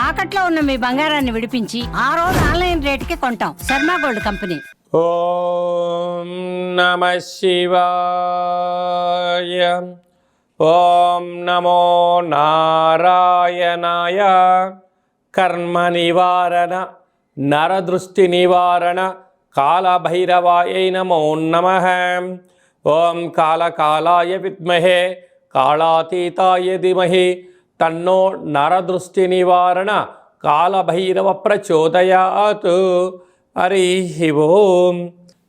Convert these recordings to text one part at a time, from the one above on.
తాకట్లో ఉన్న మీ బంగారాన్ని విడిపించి ఆ రోజు ఆన్లైన్ రేటుకి కొంటాం. Sharma gold company. ఓం నమః శివాయ. ఓం నమో నారాయణాయ. కర్మ నివారణ నరదృష్టి నివారణ కాళభైరవాయ నమో నమః. ఓం కాళకాలాయ విద్మహే కాళాతీతాయ ధీమహి తన్నో నరదృష్టి నివారణ కాళభైరవ ప్రచోదయాత్. హరి ఓం.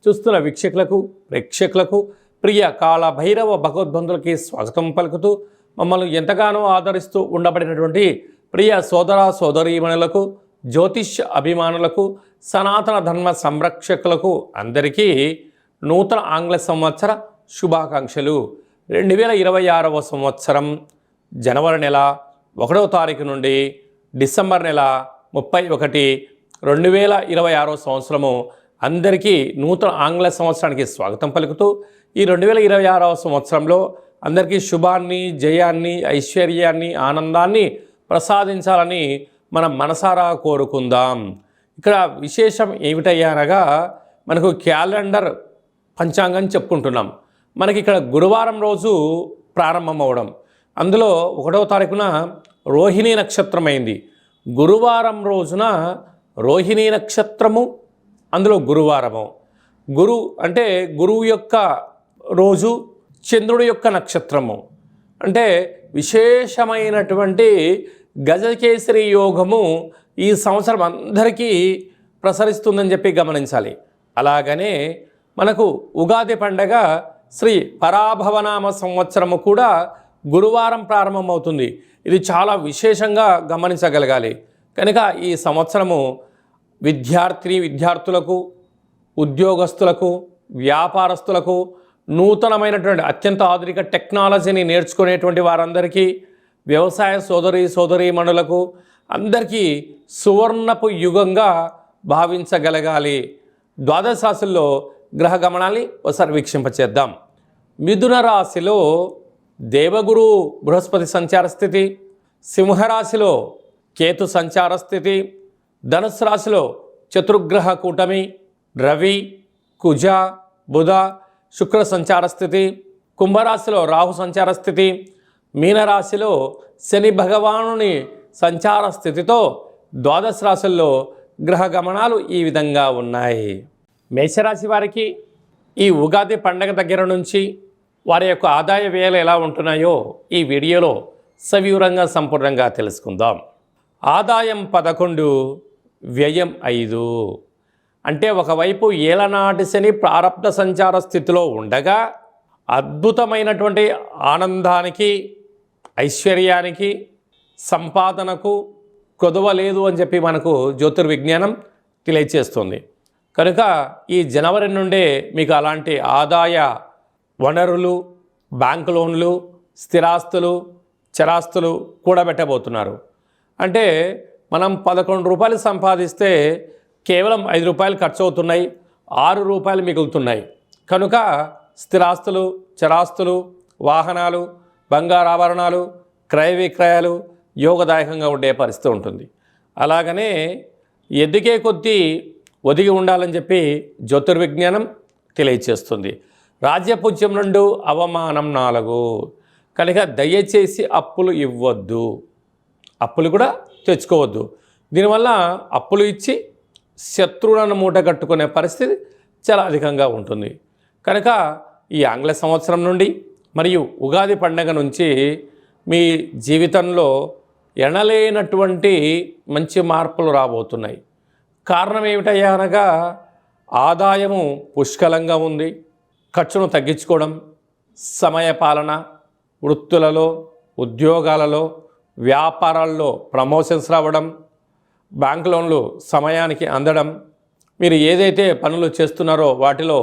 చూస్తున్న వీక్షకులకు ప్రేక్షకులకు ప్రియ కాళభైరవ భగవద్బంధులకి స్వాగతం పలుకుతూ మమ్మల్ని ఎంతగానో ఆదరిస్తూ ఉండబడినటువంటి ప్రియ సోదర సోదరీమణులకు జ్యోతిష్య అభిమానులకు సనాతన ధర్మ సంరక్షకులకు అందరికీ నూతన ఆంగ్ల సంవత్సర శుభాకాంక్షలు. 2026వ సంవత్సరం జనవరి నెల 1వ తారీఖు నుండి డిసెంబర్ నెల 31, 2026వ సంవత్సరము అందరికీ నూతన ఆంగ్ల సంవత్సరానికి స్వాగతం పలుకుతూ ఈ 2026వ సంవత్సరంలో అందరికీ శుభాన్ని, జయాన్ని, ఐశ్వర్యాన్ని, ఆనందాన్ని ప్రసాదించాలని మనం మనసారా కోరుకుందాం. ఇక్కడ విశేషం ఏమిటయ్యానగా మనకు క్యాలెండర్ పంచాంగం చెప్పుకుంటున్నాం. మనకి ఇక్కడ గురువారం రోజు ప్రారంభం అవడం, అందులో 1వ తారీఖున రోహిణీ నక్షత్రం అయింది. గురువారం రోజున రోహిణీ నక్షత్రము, అందులో గురువారము. గురు అంటే గురువు యొక్క రోజు, చంద్రుడి యొక్క నక్షత్రము. అంటే విశేషమైనటువంటి గజకేసరి యోగము ఈ సంవత్సరం అందరికీ ప్రసరిస్తుందని చెప్పి గమనించాలి. అలాగనే మనకు ఉగాది పండగ శ్రీ పరాభవనామ సంవత్సరము కూడా గురువారం ప్రారంభమవుతుంది. ఇది చాలా విశేషంగా గమనించగలగాలి. కనుక ఈ సంవత్సరము విద్యార్థులకు, ఉద్యోగస్తులకు, వ్యాపారస్తులకు, నూతనమైనటువంటి అత్యంత ఆధునిక టెక్నాలజీని నేర్చుకునేటువంటి వారందరికీ, వ్యవసాయ సోదరీమణులకు అందరికీ సువర్ణపు యుగంగా భావించగలగాలి. ద్వాదశ రాశుల్లో గ్రహ గమనాన్ని ఒకసారి వీక్షింపచేద్దాం. మిథున రాశిలో దేవగురు బృహస్పతి సంచార స్థితి, సింహరాశిలో కేతు సంచార స్థితి, ధనుసు రాశిలో చతుర్గ్రహ కూటమి రవి, కుజ, బుధ, శుక్ర సంచార స్థితి, కుంభరాశిలో రాహు సంచార స్థితి, మీనరాశిలో శని భగవానుని సంచార స్థితితో ద్వాదశ రాశుల్లో గ్రహ గమనాలు ఈ విధంగా ఉన్నాయి. మేషరాశి వారికి ఈ ఉగాది పండగ దగ్గర నుంచి వారి యొక్క ఆదాయ వ్యయాలు ఎలా ఉంటున్నాయో ఈ వీడియోలో సవివరంగా సంపూర్ణంగా తెలుసుకుందాం. ఆదాయం 11, వ్యయం 5. అంటే ఒకవైపు ఏలనాటి శని ప్రారబ్ధ సంచార స్థితిలో ఉండగా అద్భుతమైనటువంటి ఆనందానికి, ఐశ్వర్యానికి, సంపాదనకు కొదవ లేదు అని చెప్పి మనకు జ్యోతిర్విజ్ఞానం తెలియచేస్తుంది. కనుక ఈ జనవరి నుండే మీకు అలాంటి ఆదాయ వనరులు, బ్యాంకు లోన్లు, స్థిరాస్తులు, చరాస్తులు కూడబెట్టబోతున్నారు. అంటే మనం 11 రూపాయలు సంపాదిస్తే కేవలం 5 రూపాయలు ఖర్చు అవుతున్నాయి, 6 రూపాయలు మిగులుతున్నాయి. కనుక స్థిరాస్తులు, చరాస్తులు, వాహనాలు, బంగారాభరణాలు, క్రయ విక్రయాలు యోగదాయకంగా ఉండే పరిస్థితి ఉంటుంది. అలాగనే ఎదిగే కొద్దీ ఒదిగి ఉండాలని చెప్పి జ్యోతిర్విజ్ఞానం తెలియచేస్తుంది. రాజ్యపూజ్యం 2, అవమానం 4. కనుక దయచేసి అప్పులు ఇవ్వద్దు, అప్పులు కూడా తెచ్చుకోవద్దు. దీనివల్ల అప్పులు ఇచ్చి శత్రువులను మూట కట్టుకునే పరిస్థితి చాలా అధికంగా ఉంటుంది. కనుక ఈ ఆంగ్ల సంవత్సరం నుండి మరియు ఉగాది పండగ నుంచి మీ జీవితంలో ఎనలేనటువంటి మంచి మార్పులు రాబోతున్నాయి. కారణం ఏమిటయ్యా అనగా ఆదాయము పుష్కలంగా ఉంది, ఖర్చును తగ్గించుకోవడం, సమయపాలన, వృత్తులలో, ఉద్యోగాలలో, వ్యాపారాల్లో ప్రమోషన్స్ రావడం, బ్యాంక్ లోన్లు సమయానికి అందడం, మీరు ఏదైతే పనులు చేస్తున్నారో వాటిలో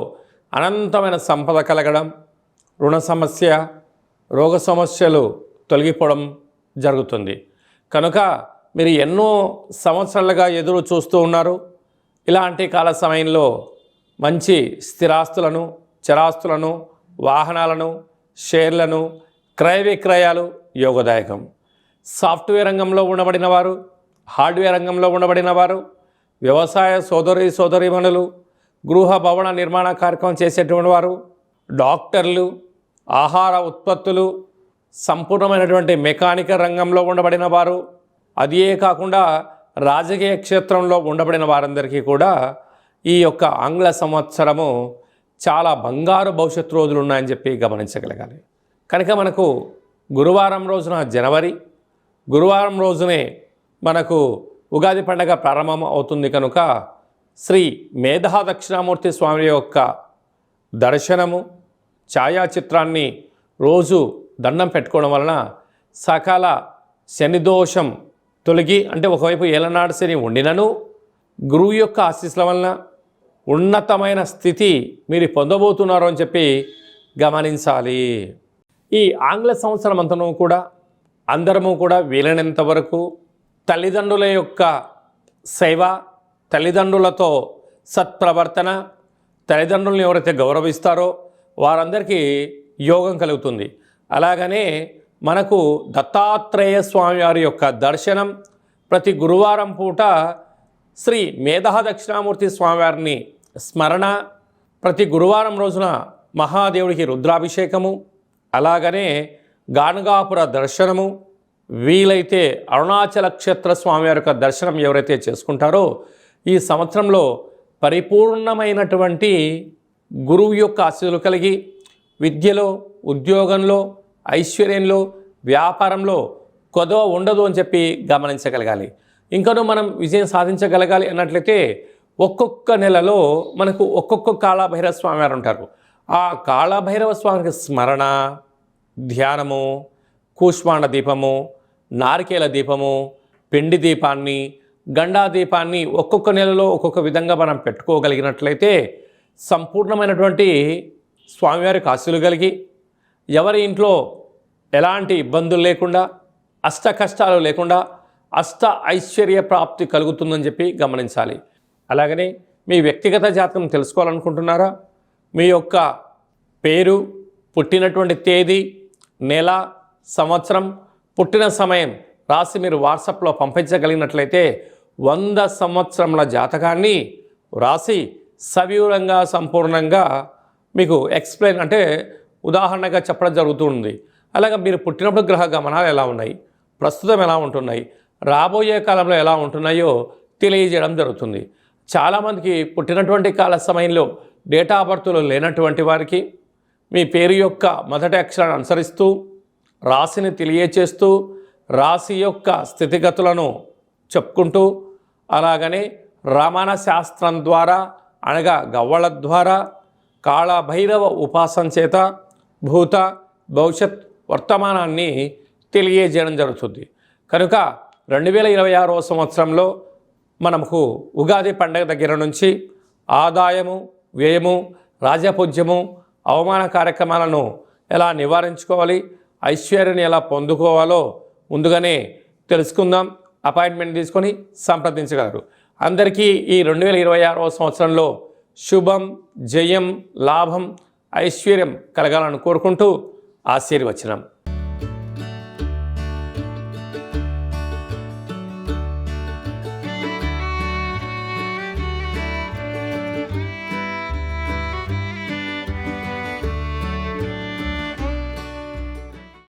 అనంతమైన సంపద కలగడం, రుణ సమస్య, రోగ సమస్యలు తొలగిపోవడం జరుగుతుంది. కనుక మీరు ఎన్నో సంవత్సరాలుగా ఎదురు చూస్తూ ఉన్నారు. ఇలాంటి కాల సమయంలో మంచి స్థిరాస్తులను, చరాస్తులను, వాహనాలను, షేర్లను, క్రయ విక్రయాలు యోగదాయకం. సాఫ్ట్వేర్ రంగంలో ఉండబడిన వారు, హార్డ్వేర్ రంగంలో ఉండబడిన వారు, వ్యవసాయ సోదరీమణులు, గృహ భవన నిర్మాణ కార్యక్రమం చేసేటువంటి వారు, డాక్టర్లు, ఆహార ఉత్పత్తులు, సంపూర్ణమైనటువంటి మెకానికల్ రంగంలో ఉండబడిన వారు, అదే కాకుండా రాజకీయ క్షేత్రంలో ఉండబడిన వారందరికీ కూడా ఈ యొక్క ఆంగ్ల సంవత్సరము చాలా బంగారు భవిష్యత్తు రోజులు ఉన్నాయని చెప్పి గమనించగలగాలి. కనుక మనకు గురువారం రోజున జనవరి, గురువారం రోజునే మనకు ఉగాది పండగ ప్రారంభం అవుతుంది. కనుక శ్రీ మేధా దక్షిణామూర్తి స్వామి యొక్క దర్శనము, ఛాయాచిత్రాన్ని రోజు దండం పెట్టుకోవడం వలన సకల శనిదోషం తొలగి, అంటే ఒకవైపు ఏలనాడు శని ఉండినను గురువు యొక్క ఆశీస్సుల వలన ఉన్నతమైన స్థితి మీరు పొందబోతున్నారు అని చెప్పి గమనించాలి. ఈ ఆంగ్ల సంవత్సరం అంతను కూడా అందరము కూడా వీలైనంత వరకు తల్లిదండ్రుల యొక్క సేవ, తల్లిదండ్రులతో సత్ప్రవర్తన, తల్లిదండ్రులను ఎవరైతే గౌరవిస్తారో వారందరికీ యోగం కలుగుతుంది. అలాగనే మనకు దత్తాత్రేయ స్వామి వారి యొక్క దర్శనం, ప్రతి గురువారం పూట శ్రీ మేధా దక్షిణామూర్తి స్వామివారిని స్మరణ, ప్రతి గురువారం రోజున మహాదేవుడికి రుద్రాభిషేకము, అలాగనే గాణగాపుర దర్శనము, వీలైతే అరుణాచల క్షేత్ర స్వామివారి యొక్క దర్శనం ఎవరైతే చేసుకుంటారో ఈ సంవత్సరంలో పరిపూర్ణమైనటువంటి గురువు యొక్క ఆశీస్సులు కలిగి విద్యలో, ఉద్యోగంలో, ఐశ్వర్యంలో, వ్యాపారంలో కొదవ ఉండదు అని చెప్పి గమనించగలగాలి. ఇంకనూ మనం విజయం సాధించగలగాలి అన్నట్లయితే ఒక్కొక్క నెలలో మనకు ఒక్కొక్క కాళభైరవ స్వామి వారు ఉంటారు. ఆ కాళభైరవ స్వామికి స్మరణ, ధ్యానము, కూష్మాండ దీపము, నారికేల దీపము, పిండి దీపాన్ని, గండా దీపాన్ని ఒక్కొక్క నెలలో ఒక్కొక్క విధంగా మనం పెట్టుకోగలిగినట్లయితే సంపూర్ణమైనటువంటి స్వామివారికి ఆశీస్సులు కలిగి ఎవరి ఇంట్లో ఎలాంటి ఇబ్బందులు లేకుండా, అష్ట కష్టాలు లేకుండా అష్ట ఐశ్వర్య ప్రాప్తి కలుగుతుందని చెప్పి గమనించాలి. అలాగనే మీ వ్యక్తిగత జాతకం తెలుసుకోవాలనుకుంటున్నారా? మీ యొక్క పేరు, పుట్టినటువంటి తేదీ, నెల, సంవత్సరం, పుట్టిన సమయం రాసి మీరు వాట్సాప్లో పంపించగలిగినట్లయితే 100 సంవత్సరముల జాతకాన్ని రాసి సవివరంగా సంపూర్ణంగా మీకు ఎక్స్ప్లెయిన్, అంటే ఉదాహరణగా చెప్పడం జరుగుతుంది. అలాగే మీరు పుట్టినప్పుడు గ్రహ గమనాలు ఎలా ఉన్నాయి, ప్రస్తుతం ఎలా ఉంటున్నాయి, రాబోయే కాలంలో ఎలా ఉంటున్నాయో తెలియజేయడం జరుగుతుంది. చాలామందికి పుట్టినటువంటి కాల సమయంలో డేటా ఆఫ్ బర్త్లో లేనటువంటి వారికి మీ పేరు యొక్క మొదటి అక్షరాన్ని అనుసరిస్తూ రాశిని తెలియచేస్తూ రాశి యొక్క స్థితిగతులను చెప్పుకుంటూ, అలాగనే రమణ శాస్త్రం ద్వారా అనగా గవ్వల ద్వారా కాళభైరవ ఉపాసన చేత భూత భవిష్యత్ వర్తమానాన్ని తెలియజేయడం జరుగుతుంది. కనుక 2026వ సంవత్సరంలో మనకు ఉగాది పండగ దగ్గర నుంచి ఆదాయము, వ్యయము, రాజపూజ్యము, అవమాన కార్యక్రమాలను ఎలా నివారించుకోవాలి, ఐశ్వర్యాన్ని ఎలా పొందుకోవాలో ముందుగానే తెలుసుకుందాం. అపాయింట్మెంట్ తీసుకొని సంప్రదించగలరు. అందరికీ ఈ 2026వ సంవత్సరంలో శుభం, జయం, లాభం, ఐశ్వర్యం కలగాలని కోరుకుంటూ ఆశీర్వచనం.